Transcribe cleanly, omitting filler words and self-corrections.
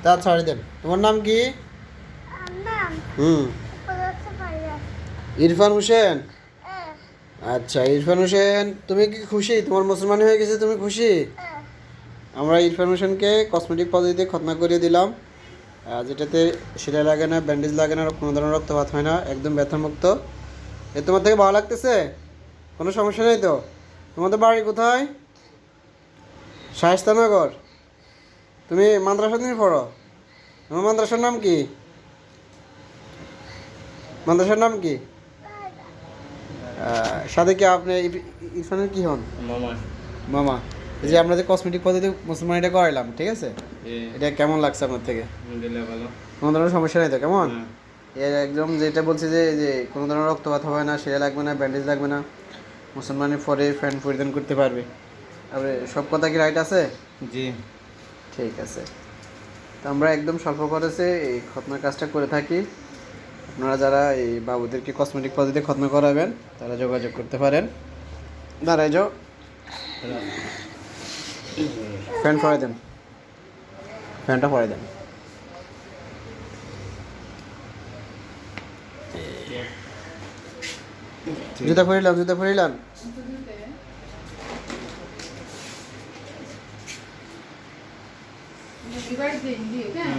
তা ছাড়ি দেন। তোমার নাম কি? হুম, ইরফান হোসেন। আচ্ছা ইরফান হোসেন, তুমি কি খুশি? তোমার মুসলমানি হয়ে গেছে, তুমি খুশি? আমরা ইরফান হোসেনকে কসমেটিক পদ্ধতিতে খতনা করিয়ে দিলাম, যেটাতে সেলাই লাগে না, ব্যান্ডেজ লাগে না, কোনো ধরনের রক্তপাত হয় না, একদম ব্যথামুক্ত। এ তোমার থেকে ভালো লাগতেছে? কোনো সমস্যা নেই তো? তোমাদের বাড়ি কোথায়? শায়েস্তানগর। তুমি মাদ্রাসা নিয়ে পড়ো? তোমার মাদ্রাসার নাম কি? মাদ্রাসার নাম কি? সাথে কি আপনি ইরফানের কি হন? মামা। মামা। এই যে আমরা যে কসমেটিক পদ্ধতি মুসলমানিটা করাইলাম, ঠিক আছে? এটা কেমন লাগছে আপনার থেকে? ভালো। কোনো ধরনের সমস্যা নেই তো? কেমন না। এর একদম যেটা বলছে যে যে কোনো ধরনের রক্তপাত হবে না, সেলাই লাগবে না, ব্যান্ডেজ লাগবে না, মুসলমানি পরে প্যান্ট পরিধান করতে পারবে। তারপরে সব কথা কি রাইট আছে? জি। ঠিক আছে। তো আমরা একদম স্বল্প খরচে এই খতনার কাজটা করে থাকি। আপনারা যারা এই বাবুদেরকে কসমেটিক পদ্ধতিতে খতনা করাবেন তারা যোগাযোগ করতে পারেন। দাঁড়াই যাও, ফ্যান পরে দেন, ফ্যানটা পরে দেন। জুতা পরিলাম, জুতা পরিলাম। Happy birthday, Indy, okay?